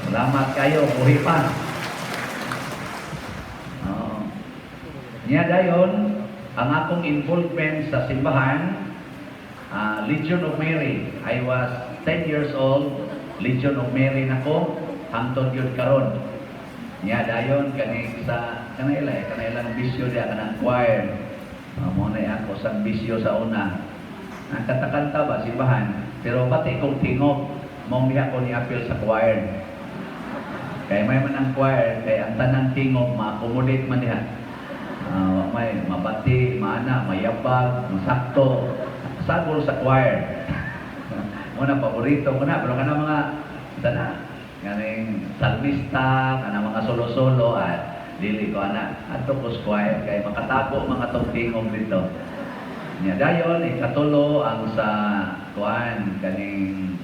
Salamat kayo, buhi pa. Oh. Niya dayon, ang akong involvement sa simbahan, Legion of Mary. I was 10 years old, Legion of Mary nako, hangtod yun karon. Niya dayon, kanailang bisyo diya, kanang choir. Muna ako sa bisyo sa una. Ang katakanta ba, simbahan, pero pati kong tingog, mong diha ko ni-appeal sa choir. Kaya may man ang choir, kaya ang tanang tingog, ma-accommodate man diha. May mabati, maana, mayabag, masakto, sagol sa choir. Muna, paborito ko na, pero kana mga, sana, ganing salmista, kana mga solo-solo, at dili ko ana, ato ko sa choir, kaya makatago mga tong tingog dito. Nya dayon, ikatulo ang sa kuan, kaning,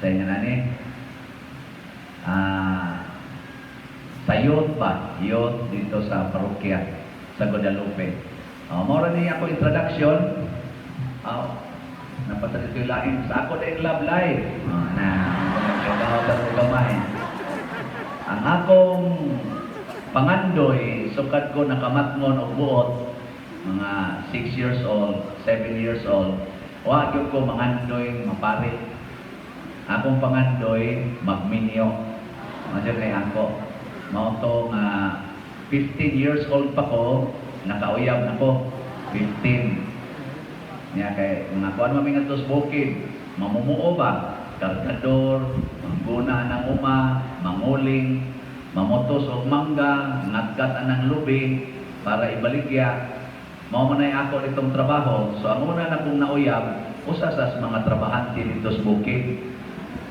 sa inyo nani, sa youth ba? Youth dito sa parokya, sa Guadalupe. Mora niya ako introduction. Napatalit ko yung lain. Sa ako na love life. Nagkagawa sa gamay. Ang akong pangandoy, sukat ko nakamatngon o buot, mga 6 years old, 7 years old. Wag ko mangandoy, maparit. Akong pangandoy, magminyo. Madyan kay ako. Mauto nga 15 years old pa ko, nakauyab na ko. 15. Niya kay mga kuan maming atos bukid, mamumuo ba? Kargador, mangguna ng uma, manguling, mamotos og mangga, nagkat anang lubi para ibaligya. Mao man ay ako itong trabaho. So ang una na kong nauyab, usa sa mga trabahante dito sa bukid.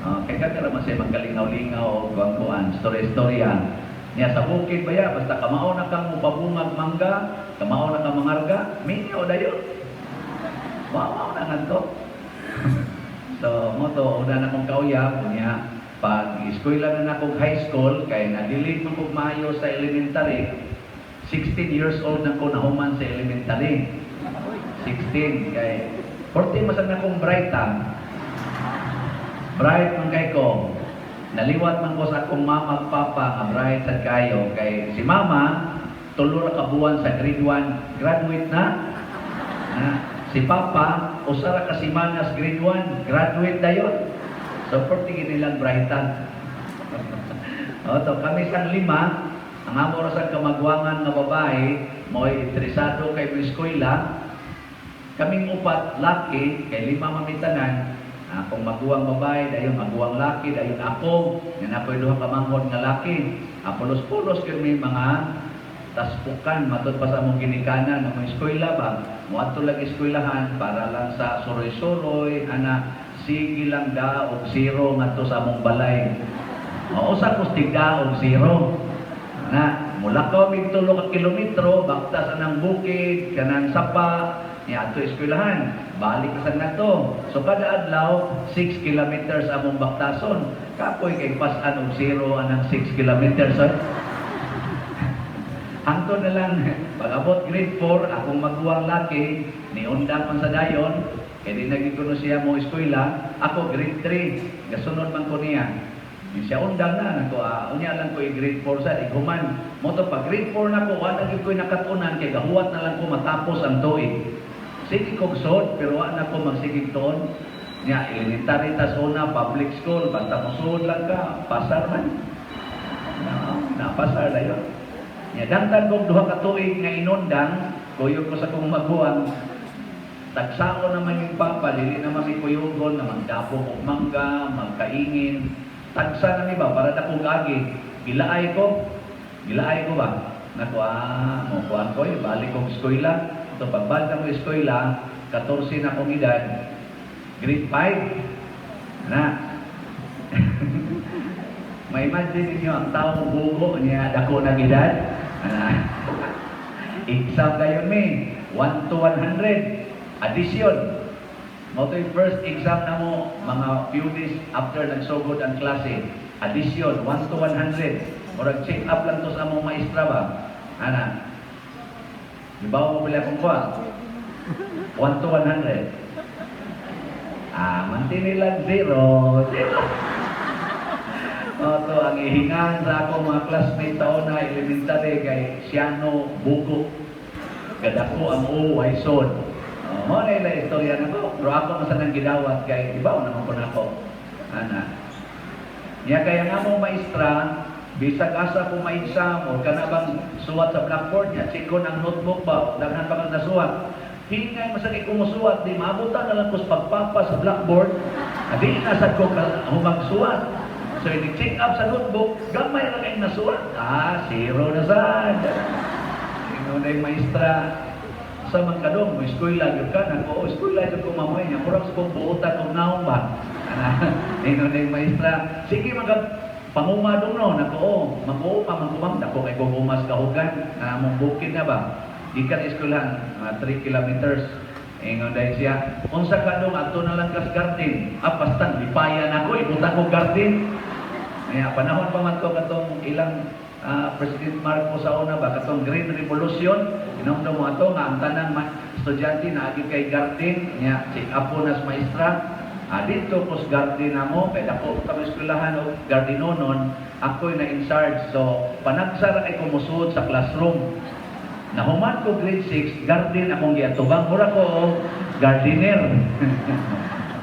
Kaya naman siya magkalingaw-lingaw o kuwan-kuwan, story-storya. Niya sa bukid ba ya, basta kamao na kang mupabungag mangga, kamao na kang mangarga, minyo dayon. Wow, na nganto. So, moto, una na kong kauyab, niya, pag eskwela na akong high school, kaya nadilig mo kong maayo sa elementary, 16 years old na ko nahuman sa elementary. 16, kaya 14 masag na akong bright bright man kay ko. Naliwat man ko sa akong mama at papa nga bright sad kayo. Kay si mama, tulo ra ka buwan sa grade 1, graduate na. Si papa, usara ka semanas grade 1, graduate dayon. So, porti nilang brightan. To, kami sang lima, ang amo ra sa kamagwangan nga babae, mo'y interesado kay eskwela. Kaming upat, laki, kay lima mamitanan. Kung maguwang babae, dayon maguwang laki, dayon ako, yan ako'y duha ka manghod nga laki. Pulos-pulos kami mga taspukan, matod pa sa mong ginikanan, ng mga eskwela ba? Muadto lang eskwelahan para lang sa suroy-suroy, sige lang da og zero ngadto sa among balay. Usa ko stigda og zero. Mula ko mig 3 ka kilometro, baktas anang bukid, kanang sapa, niya ato eskwelahan, balik sa nato. So kada adlaw 6 kilometers among baktason. Kapoy kay pasan og zero anang 6 kilometers. Hangtod na lang pag-abot grade 4, akong maguwang laki, niundang man sa dayon, kaya di nagikuno siya mo eskwela. Ako grade 3, gasunod man ko niya. Siya undang na, unya lang ko grade 4 sa iguman. Moto pa grade 4 na ko, wala gid ko'y nakatunan, kaya gahuwat na lang ko matapos ang tuig. Sige kong sod, pero wala ko magsigig toon. Nya, elementary tas una, public school, basta musod lang ka, pasar man. Napasar na yun. Nya, dangtan kong duha ka tuig nga inundang, kuyog ko sa kong maguwang, tagsao naman yung papa, dili naman may kuyugon, na magdapo kong mangga, magkaingin, tagsa na ba, para na kong agi, gilaay ko ba? Mo kuhaan ko, balik kong eskwela. Ito, pagbalik akong eskwela, 14 na akong edad, grade 5, may imagine ninyo, ang taong bugo niya, dako na edad, exam na yun 1 to 100, addition. Mo ito yung first exam na mo, mga few days after nagsugod ang klase. Addition, 1 to 100. Murag check up lang to sa among maestra ba? Ibaw mo pala akong kuha. 1 to 100. Mantini lang 0. to ang ihingan sa ako mga classmate taon na elementary kay Siano Bugo. Gadako ang uway son. Mo na ila istorya na ko. Pero ako masa nang gidawat kay ibaw naman ko nako. Ana. Niya kaya nga mo maestra, bisag asa ko ma-exam o kana bang suwat sa blackboard niya, sikon ang notebook ba, daghan pa kang nasuwat. Hingay masakit ko musuwat, di maabutan na lang ko sa pagpapa sa blackboard, di nasad ko humagsuwat. So, i-check up sa notebook, gamay lang ang nasuwat. Zero na sad. Ino na yung maestra. Sa mga kadong, mo eskwela yun ka, eskwela yun ko mamoy niya, kurang sa kong buutan kong naong ba. Ino na yung maestra. Sige, pangumadong no, mag-uo pa, mag-umam, dako kay kong umas kahugan, mong bukid na ba? Ikan eskwelahan, 3 kilometers. Ingon dahil siya, unsa ka dong, ato na lang kas garden. Pastan, lipayan ako, ibutan ko garden. Kaya panahon pa man ko katong ilang President Marcos sa una ba, katong Green Revolution, inomdo mo ato nga ang tanang estudyante na agi kay garden, niya, si Apo nas maestra, dito ko sa garden na mo, kaya ako kami eskwelahan o gardenonon, ako'y na in charge. So, panagsara ay kumusuod sa classroom. Nahuman ko grade 6, garden akong giatubang. Mura ko, gardener.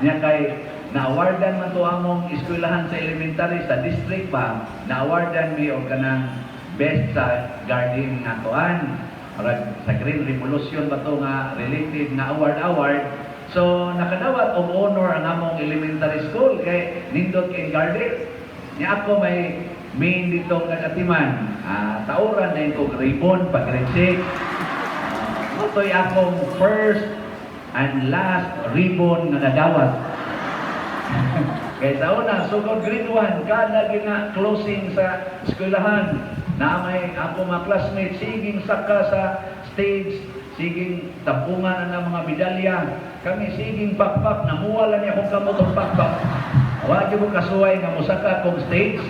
Niya kay, na-awardan man to among eskwelahan sa elementary, sa district ba, na-awardan mi o kanang best sa garden nga tuan. Sa Green Revolution ba to nga related nga award. So, nakadawat of honor ang among elementary school kay nindot kay garden. Niya ako may main dito nagatiman. Tauran na yung kong ribbon pag grade 6. Ito'y akong first and last ribbon na nadawat. Kaya sa una, sugod grade 1, kada gina closing sa eskwelahan, na may ako mga classmates, siging saka sa stage, siging tapungan ng mga medalya. Kami siging pakpak, namuwala niya kung kamotong pakpak. Huwag mo kasuway nga musaka kong stage.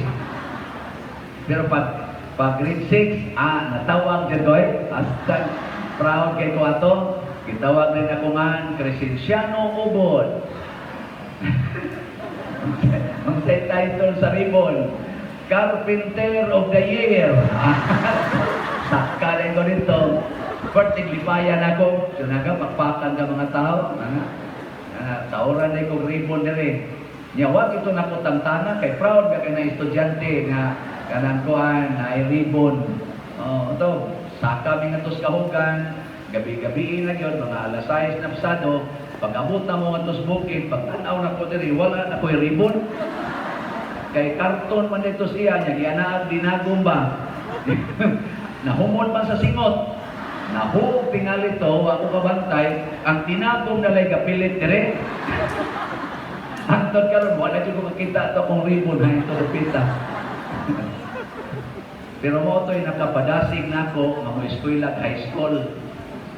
Pero pag grade 6, natawag din ko Hasta proud kay ko ato. Kitawag din ako nga, Crescenciano Ubod. Ang title sa ribbon, Carpenter of the Year. Saka rin ko dito. Partiglipayan ako. Sunaga, pakpakan ka mga tao. Tauran na kong ribbon na rin. Nyawag ito na po tantana, kay proud ka na estudyante nga kanang kuan na ay ribbon. Ito, saka mi nga tos kahugan, gabi-gabi na yun, mga alas 6 na pasado, pag-abot na mo nga tos bukid, pag-tanaw na ko diri, wala na ko'y ribbon. Kay karton man ito siya, niya, gianaag dinagong ba? Nahumon man sa singot. Nahuog tingali to, ako kabantay, ang tinagong nalay kapilit dire. Antod karon wala jud ko makita to kung ribbon na ito repita. Pero mo to'y nakapadasig nako nga mo eskwela high school.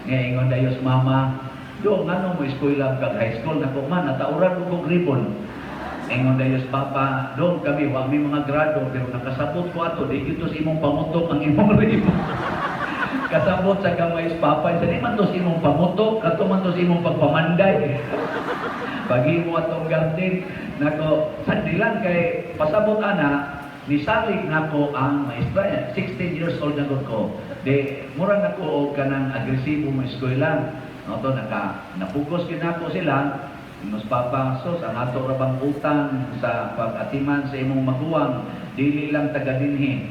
Nga ingon dayos mama, do ngano mo eskwela kag high school nako man natauran ko kog ribbon. Ingon dayos papa, do kami wa mi mga grado pero nakasabot ko ato di gito sa imong pamutok ang imong ribbon. Kasabot sa gamay papa, sa di man to sa imong pamutok, kato man to sa imong pagpamanday. Bagi mo atong garden, nako, sandilan kay pasabot ana, nisalig nako ang maestra. 16 years old na ko. De, mura nako og kanang agresibo mo eskwela. No, to napugos gid nako sila. Nos papa, sos ang ato ra bang utang sa pag-atiman sa imong maguwang, dili lang taga dinhi,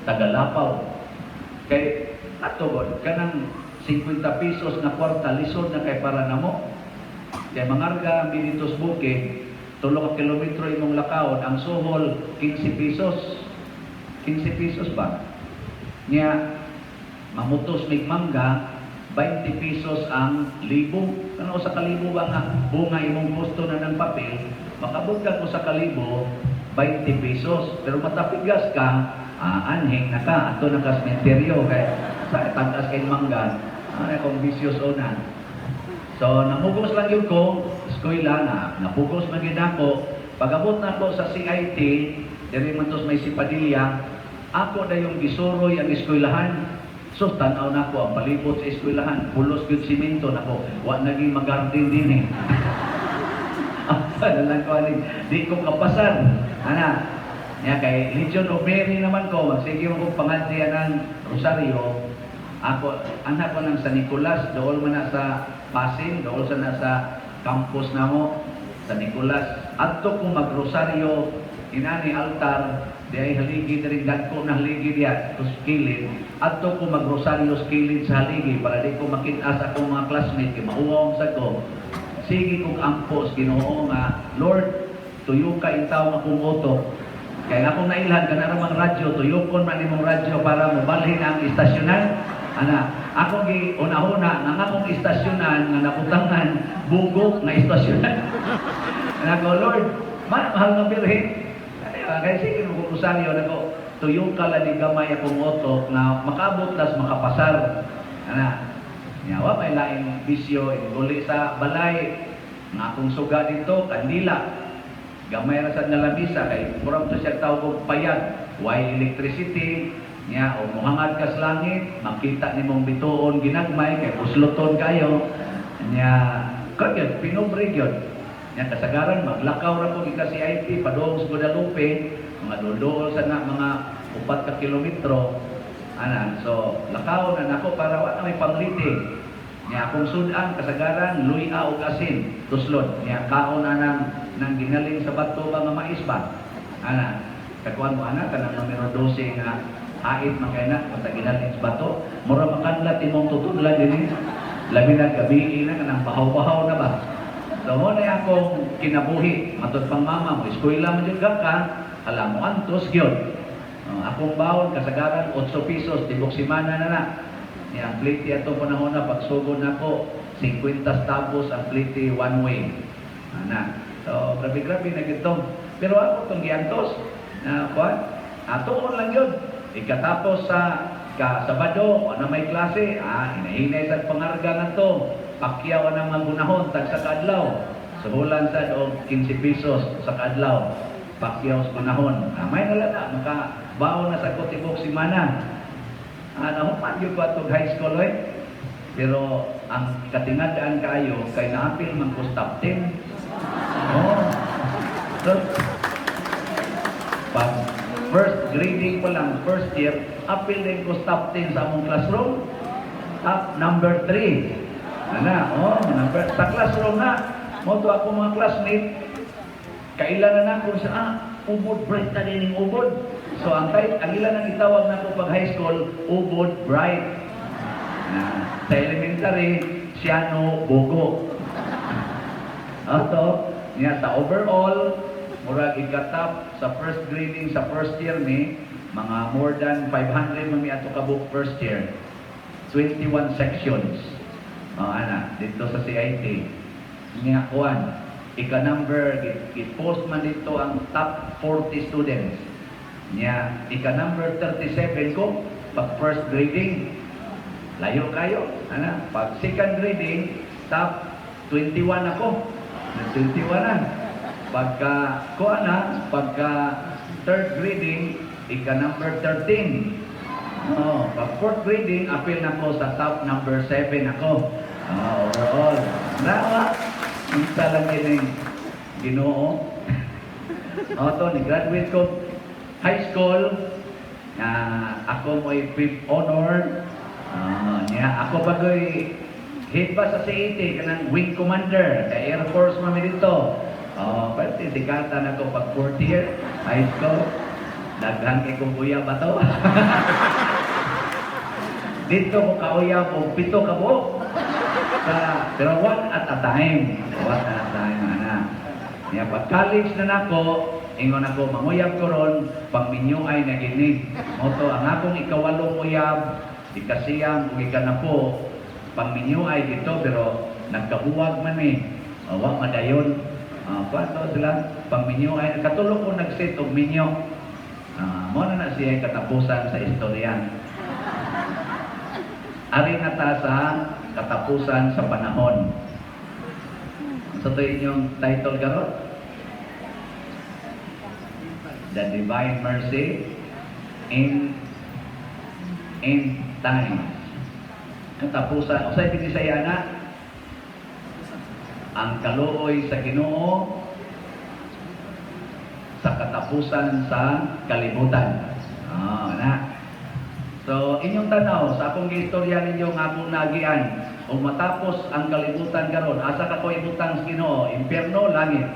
taga Lapaw. Kay ato god kanang 50 pesos na kwarta lisod na kay para namo. Kaya mangarga Binitos Bukid, 3 kilometro imong lakaon, ang suhol 15 pesos. 15 pesos ba? Niya, mamutos mig mangga, 20 pesos ang libo. Ano sa kalibo ba nga? Bunga imong gusto na ng papel, makabot ka ko sa kalibo, 20 pesos. Pero matapigas ka, anhing na ka, ato na ka sementeryo, kaya sa tagas kay mangga, kung vicious o na. So, namugos lang yun ko, eskwela na, napugos man yun ako. Pag-abot na ako sa CIT, diri man tos may sipadilya, ako na yung gisuroy ang eskwelahan. So, tanaw na ako, ang palibot sa eskwelahan, pulos yun simento na ko, wa naging mag-garden din eh. Asa na lang ko, di ko kapasan. Ana, Nya kay Legion of Mary naman ko, magsige mo kong pangadya ng Rosario. Ako, anak ko ng San Nicolas, dool man na sa Pasig, dool sa nasa campus na mo, San Nicolas. Adto ko mag-Rosario, inani altar, di ay haligi na rin dagko na haligi diya, kilid. Adto ko mag-Rosario kilid sa haligi, para di ko makita sa akong mga classmate, kay mauwang sa ko. Sige kong ampos, Ginoo nga, Lord, tuyo ka intaw nga kong utok. Kaya akong nailhan, kanaramang radyo, tuyokon man imong radyo para mabalhin ang istasyonan. Ana, ako gi una-una nga akong istasyonan nga naputangan bugok nga istasyonan. Nako Lord, mahal nga birhen. Kaya sige mo kung Rosario nako, tuyo ka lang ni gamay akong utok na makabot tas makapasar. Ana, nyawa may laing bisyo iguli sa balay nga akong suga dito kandila. Gamay ra sad nga lamisa kay murag to siya tawag og payag, way electricity nya o mohangad ka sa langit, makita nimong bituon ginagmay kay usloton kayo nya kagyan pinobre gyud. Nya kasagaran maglakaw ra ko ika CIT padung sa Guadalupe, mga duldool sa na mga 4 ka kilometro. Ana, so lakaw na nako para wa na may pangliti. Nya akong sudan kasagaran luya og asin tuslod nya kaon na nang ginaling sa bato ba nga mais ba. Ana, kakuan mo ana kanang numero 12 nga hait makainak pag ginaling sa bato, mura makanlat imong tutudlan dinhi. Labi na gabi na kanang bahaw-bahaw na ba. So mo na akong kinabuhi matud pang mama mo eskwela man jud ka, alam mo antos gyud. Akong bawon kasagaran 8 pesos tibok semana na na. Ang pliti ato panahon na pagsugod nako 50 tapos ang pliti one way. Ana. So grabe-grabe na gito. Pero ako tong giantos na kuan ato lang yun. Ikatapos sa Sabado na may klase, hinahinay sa pangarga ngadto. Pakyaw na mga gunahon tag sa kadlaw. Suhulan sa og 15 pesos sa kadlaw. Pakyaw sa gunahon. May nalala makabaon na sa kotibok semana. Nahuman yung batog high school pero ang katingadaan kayo kay naapil man ko top 10. So, pag first grading pa lang, first year, apil din ko top 10 sa among classroom. Top number 3. Sa classroom na, mo to ako mga classmate, kailan na ako sa ubod, bright na din yung ubod. So ang ilan ang itawag na ko pag high school, ubod, bright. Sa elementary, Siano, Bogo. Ato, niya sa overall, murag ikatap sa first grading sa first year ni, mga more than 500 mami ato ka book first year. 21 sections. Dito sa CIT. Niya kuan, ika-number, i-post man dito ang top 40 students. Nya, ika-number 37 ko, pag first grading, layo kayo. Pag second grading, top 21 ako. 21 na. Pagka third grading, ika-number 13. Pag fourth grading, appeal na ko sa top number 7 ako. Overall. Nawa, isa lang yun Ginoo. Ni-graduate ko high school, ako mo'y fifth honor. Ako bagoy hit pa sa CAT, kanang wing commander, sa Air Force mami dito. Pwede, sikata na ko pag 4th year, high school. Daghang ikong kuya ba to? Dito ko kauya po, 7 ka po. Pero one at a time. One at a time, pag college na nako, ingon ako, manguyab ko ron, pang minyo ay naginig. Moto, ang akong ikawalong uyab, ikasiyang, kung ika na po, pang minyo ay dito, pero nagkabuwag man wak madayon. Paano sila, pang minyo ay, katulong ko nag-set og minyo. Muna na siya katapusan sa istorya. Ari na ta sa katapusan sa panahon. So ito inyong title garot. The Divine Mercy in Time. Katapusan. Usay pinisaya na ang kaluoy sa Ginoo sa katapusan sa kalibutan. Na. So, inyong tanaw, sa akong istorya ninyo nga akong nagian, kung matapos ang kalibutan karon, asa ka ko ibutang sa Ginoo, impyerno, langit.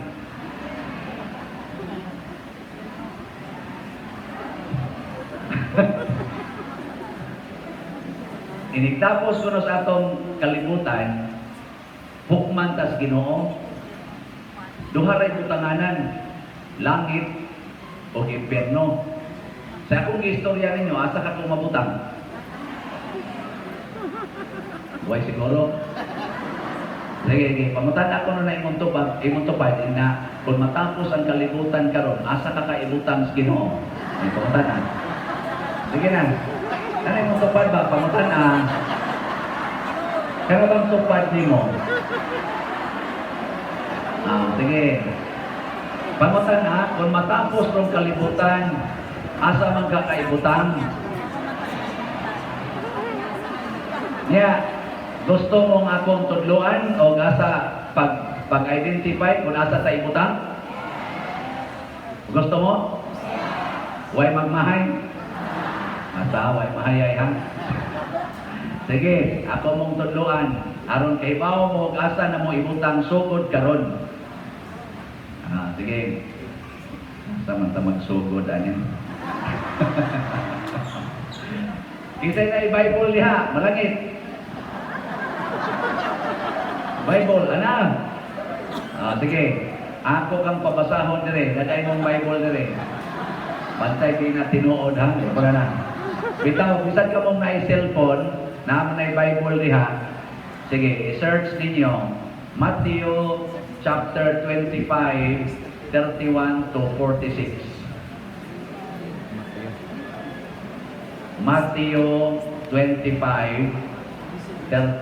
Inigtapos ko sa atong kalibutan, hukman tas Ginoo, duha ray butanganan, langit o impyerno. Sa akong istorya ninyo, asa ka kung mabutang? Buhay siguro. Sige, pamutan ako na imong tupad na kung matapos ang kalibutan karon, asa ka kaibutang sa Ginoo? Ay, pamutan na. Sige na. Ano imong tupad ba? Pamutan na. Kaya bang tupad nimo? Sige. Pamutan na, kung matapos ng kalibutan, asa man ka kaibutang? Gusto mong akong tudluan o asa pag-identify kung asa ta ibutang? Gusto mo? Way magmahay? Asa, way mahayay ha? Sige, ako mong tudluan. Aron kay bao mo asa na mo ibutang sugod karon. Sige. Asa man magsugod anin. Isay na i-Bible diha, malangit. Bible, ana. Sige. Ako kang pabasahon dire, dagay mong Bible dire. Bantay kay na tinuod ha, para na. Bitaw, bisan ka mong na-cellphone, naman na i-Bible diha. Sige, i-search ninyo Matthew chapter 25, 31 to 46. Matthew 25, 30